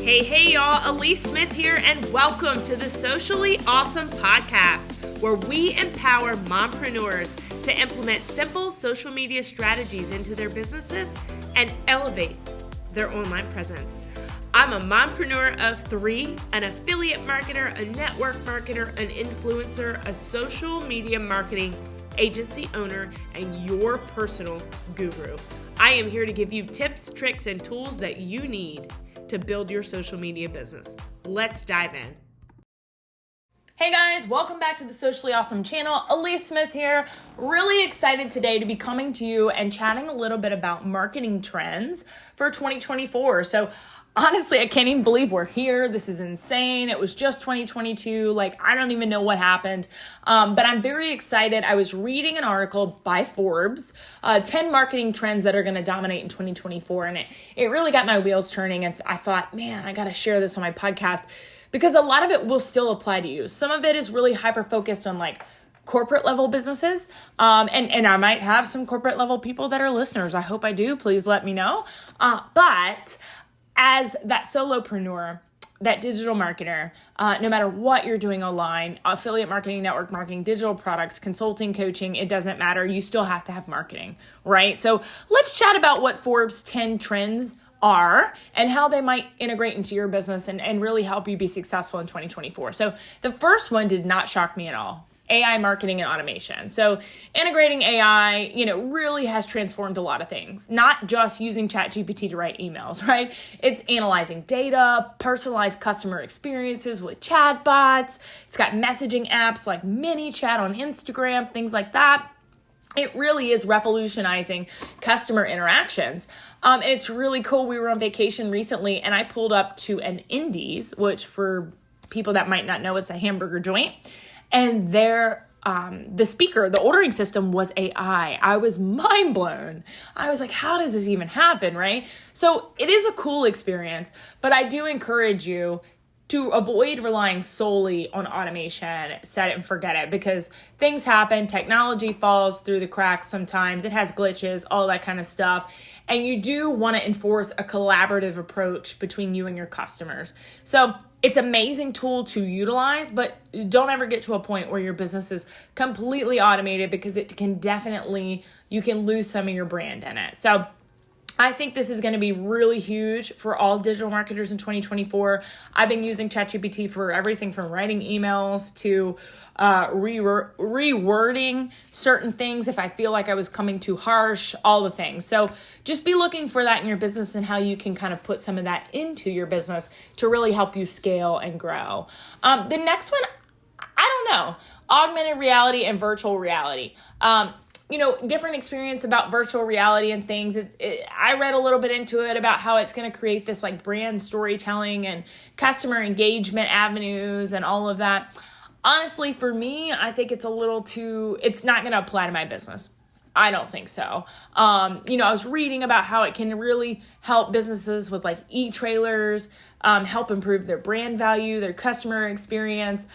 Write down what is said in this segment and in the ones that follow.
Hey y'all, Alyece Smith here, and welcome to the Socially Ausome Podcast, where we empower mompreneurs to implement simple social media strategies into their businesses and elevate their online presence. I'm a mompreneur of three, an affiliate marketer, a network marketer, an influencer, a social media marketing agency owner, and your personal guru. I am here to give you tips, tricks, and tools that you need to build your social media business. Let's dive in. Hey guys, welcome back to the Socially Ausome channel. Alyece Smith here. Really excited today to be coming to you and chatting a little bit about marketing trends for 2024. So honestly, I can't even believe we're here. This is insane. It was just 2022. I don't even know what happened. But I'm very excited. I was reading an article by Forbes, 10 marketing trends that are going to dominate in 2024. And it really got my wheels turning. And I thought, man, I got to share this on my podcast because a lot of it will still apply to you. Some of it is really hyper-focused on corporate level businesses. And I might have some corporate level people that are listeners. I hope I do. Please let me know. But as that solopreneur, that digital marketer, no matter what you're doing online, affiliate marketing, network marketing, digital products, consulting, coaching, it doesn't matter. You still have to have marketing, right? So let's chat about what Forbes 10 trends are and how they might integrate into your business and really help you be successful in 2024. So the first one did not shock me at all. AI marketing and automation. So integrating AI, really has transformed a lot of things, not just using ChatGPT to write emails, right? It's analyzing data, personalized customer experiences with chatbots. It's got messaging apps like Mini Chat on Instagram, things like that. It really is revolutionizing customer interactions. And it's really cool. We were on vacation recently and I pulled up to an Indies, which for people that might not know, it's a hamburger joint. And the speaker, the ordering system was AI. I was mind blown. I was like, how does this even happen, right? So it is a cool experience, but I do encourage you to avoid relying solely on automation, set it and forget it, because things happen, technology falls through the cracks sometimes, it has glitches, all that kind of stuff. And you do want to enforce a collaborative approach between you and your customers. So it's an amazing tool to utilize, but don't ever get to a point where your business is completely automated because it can definitely, you can lose some of your brand in it. So I think this is going to be really huge for all digital marketers in 2024. I've been using ChatGPT for everything from writing emails to rewording certain things if I feel like I was coming too harsh, all the things. So just be looking for that in your business and how you can kind of put some of that into your business to really help you scale and grow. The next one, I don't know, augmented reality and virtual reality. Different experience about virtual reality and things. I read a little bit into it about how it's going to create this brand storytelling and customer engagement avenues and all of that. Honestly, for me, I think it's it's not going to apply to my business. I don't think so. I was reading about how it can really help businesses with e-trailers, help improve their brand value, their customer experience.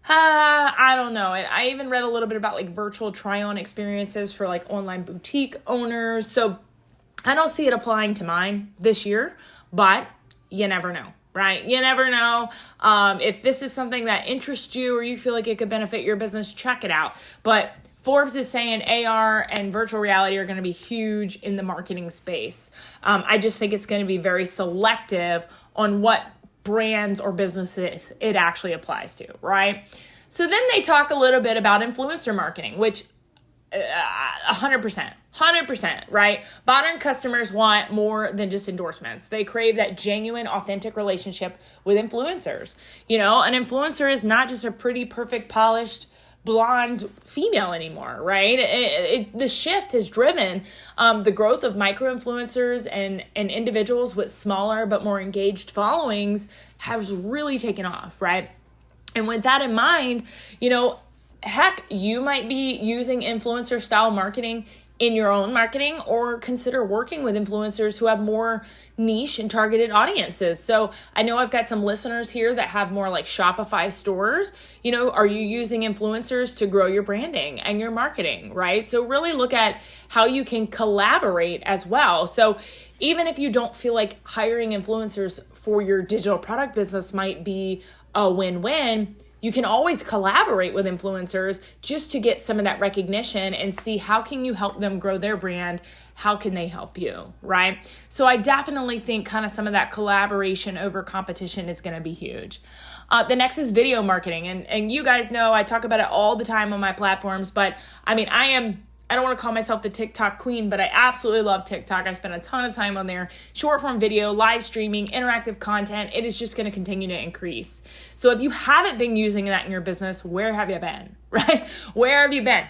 I don't know. I even read a little bit about virtual try-on experiences for online boutique owners. So I don't see it applying to mine this year, but you never know, right? You never know. If this is something that interests you or you feel like it could benefit your business, check it out. But Forbes is saying AR and virtual reality are going to be huge in the marketing space. I just think it's going to be very selective on what brands or businesses it actually applies to, right? So then they talk a little bit about influencer marketing, which 100%, right? Modern customers want more than just endorsements. They crave that genuine, authentic relationship with influencers. An influencer is not just a pretty, perfect, polished, blonde female anymore, right? The shift has driven the growth of micro-influencers and individuals with smaller but more engaged followings has really taken off, right? And with that in mind, heck, you might be using influencer style marketing in your own marketing, or consider working with influencers who have more niche and targeted audiences. So I know I've got some listeners here that have more like Shopify stores. Are you using influencers to grow your branding and your marketing, right? So really look at how you can collaborate as well. So even if you don't feel like hiring influencers for your digital product business might be a win-win, you can always collaborate with influencers just to get some of that recognition and see how can you help them grow their brand? How can they help you, right? So I definitely think kind of some of that collaboration over competition is going to be huge. The next is video marketing. And you guys know I talk about it all the time on my platforms, but I don't want to call myself the TikTok queen, but I absolutely love TikTok. I spend a ton of time on there. Short form video, live streaming, interactive content. It is just going to continue to increase. So if you haven't been using that in your business, where have you been, right? Where have you been?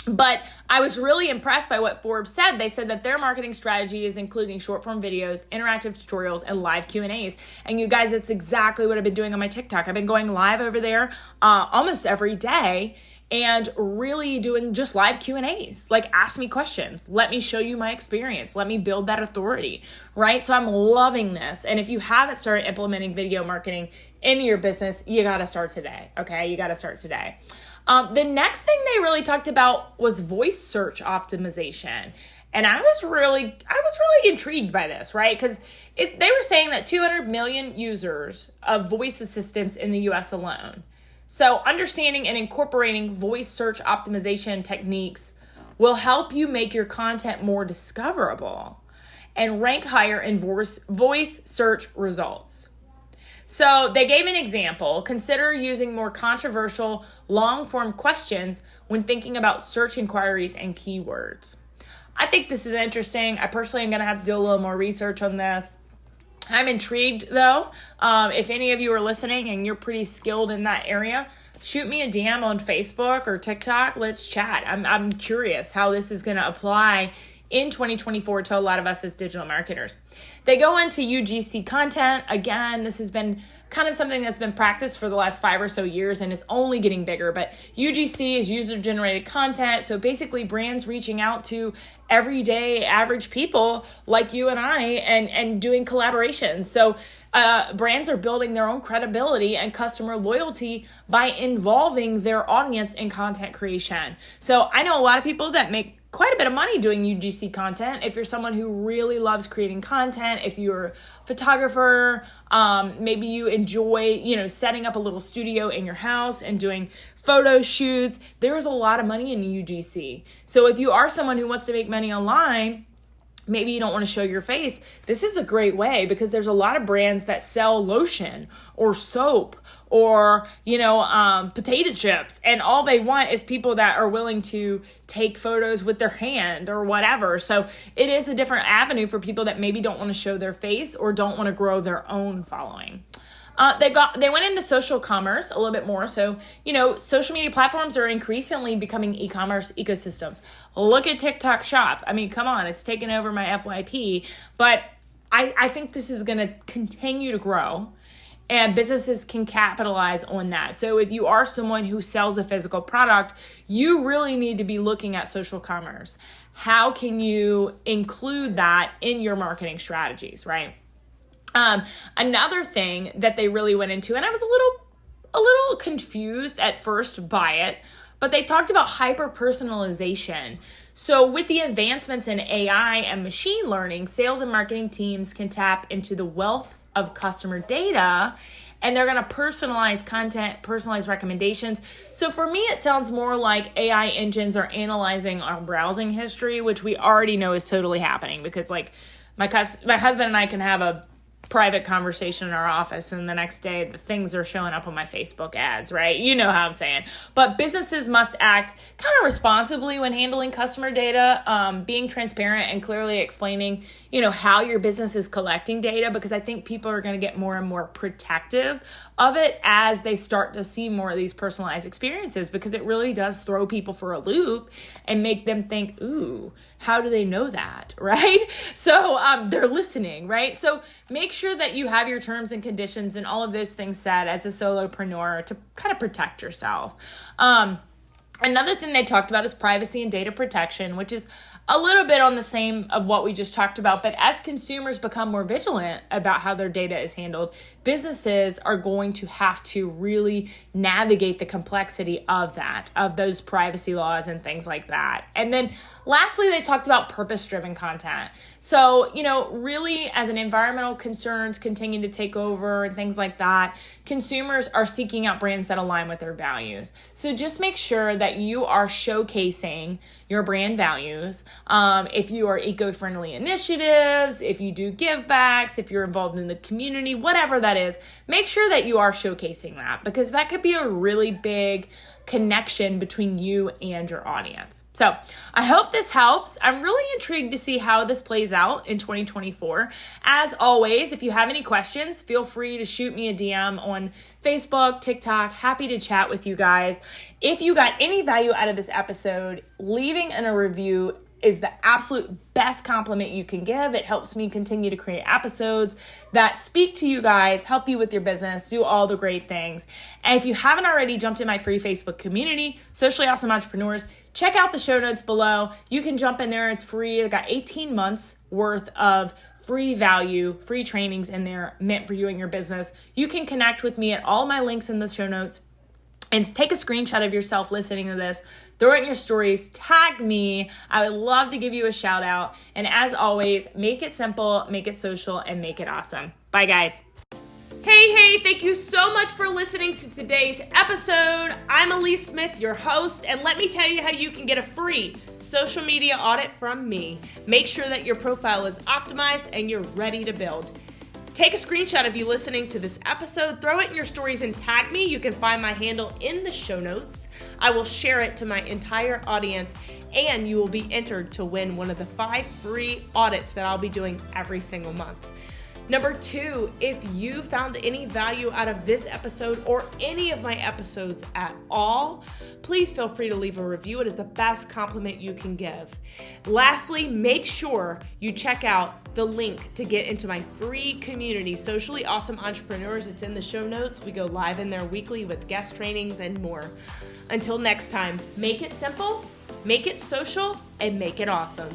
But I was really impressed by what Forbes said. They said that their marketing strategy is including short form videos, interactive tutorials, and live Q&As. And you guys, it's exactly what I've been doing on my TikTok. I've been going live over there almost every day, and really doing just live Q&As. Like, ask me questions. Let me show you my experience. Let me build that authority, right? So I'm loving this. And if you haven't started implementing video marketing in your business, you got to start today, okay? You got to start today. The next thing they really talked about was voice search optimization. And I was really intrigued by this, right? Because they were saying that 200 million users of voice assistants in the US alone. So understanding and incorporating voice search optimization techniques will help you make your content more discoverable and rank higher in voice search results. So they gave an example. Consider using more controversial long-form questions when thinking about search inquiries and keywords. I think this is interesting. I personally am going to have to do a little more research on this. I'm intrigued though. If any of you are listening and you're pretty skilled in that area, shoot me a DM on Facebook or TikTok. Let's chat. I'm curious how this is going to apply in 2024 to a lot of us as digital marketers. They go into UGC content. Again, this has been kind of something that's been practiced for the last 5 or so years, and it's only getting bigger. But UGC is user-generated content. So basically brands reaching out to everyday average people like you and I and doing collaborations. So brands are building their own credibility and customer loyalty by involving their audience in content creation. So I know a lot of people that make quite a bit of money doing UGC content. If you're someone who really loves creating content, if you're a photographer, maybe you enjoy, setting up a little studio in your house and doing photo shoots, there's a lot of money in UGC. So if you are someone who wants to make money online, maybe you don't want to show your face, this is a great way because there's a lot of brands that sell lotion or soap or, potato chips. And all they want is people that are willing to take photos with their hand or whatever. So it is a different avenue for people that maybe don't want to show their face or don't want to grow their own following. They went into social commerce a little bit more. So, social media platforms are increasingly becoming e-commerce ecosystems. Look at TikTok Shop. I mean, come on, it's taken over my FYP, but I think this is going to continue to grow and businesses can capitalize on that. So if you are someone who sells a physical product, you really need to be looking at social commerce. How can you include that in your marketing strategies, right? Another thing that they really went into, and I was a little confused at first by it, but they talked about hyper-personalization. So with the advancements in AI and machine learning, sales and marketing teams can tap into the wealth of customer data, and they're going to personalize content, personalize recommendations. So for me, it sounds more like AI engines are analyzing our browsing history, which we already know is totally happening because like my husband and I can have a private conversation in our office and the next day the things are showing up on my Facebook ads, right? You know how I'm saying. But businesses must act kind of responsibly when handling customer data, being transparent and clearly explaining, how your business is collecting data, because I think people are going to get more and more protective of it as they start to see more of these personalized experiences, because it really does throw people for a loop and make them think, ooh, how do they know that, right? So they're listening, right? So make sure that you have your terms and conditions and all of those things set as a solopreneur to kind of protect yourself. Another thing they talked about is privacy and data protection, which is a little bit on the same of what we just talked about. But as consumers become more vigilant about how their data is handled, businesses are going to have to really navigate the complexity of that, of those privacy laws and things like that. And then lastly, they talked about purpose-driven content. So, really as an environmental concerns continue to take over and things like that, consumers are seeking out brands that align with their values. So just make sure that you are showcasing your brand values. If you are eco-friendly initiatives, if you do give backs, if you're involved in the community, whatever that is, make sure that you are showcasing that, because that could be a really big connection between you and your audience. So I hope this helps. I'm really intrigued to see how this plays out in 2024. As always, if you have any questions, feel free to shoot me a DM on Facebook, TikTok. Happy to chat with you guys. If you got any value out of this episode, leaving in a review is the absolute best compliment you can give. It helps me continue to create episodes that speak to you guys, help you with your business, do all the great things. And if you haven't already jumped in my free Facebook community, Socially Awesome Entrepreneurs, check out the show notes below. You can jump in there. It's free. I've got 18 months worth of free value, free trainings in there meant for you and your business. You can connect with me at all my links in the show notes. And take a screenshot of yourself listening to this, throw it in your stories, tag me. I would love to give you a shout out. And as always, make it simple, make it social, and make it awesome. Bye, guys. Hey, thank you so much for listening to today's episode. I'm Alyece Smith, your host, and let me tell you how you can get a free social media audit from me. Make sure that your profile is optimized and you're ready to build. Take a screenshot of you listening to this episode, throw it in your stories and tag me. You can find my handle in the show notes. I will share it to my entire audience, and you will be entered to win one of the 5 free audits that I'll be doing every single month. Number 2, if you found any value out of this episode or any of my episodes at all, please feel free to leave a review. It is the best compliment you can give. Lastly, make sure you check out the link to get into my free community, Socially Awesome Entrepreneurs. It's in the show notes. We go live in there weekly with guest trainings and more. Until next time, make it simple, make it social, and make it awesome.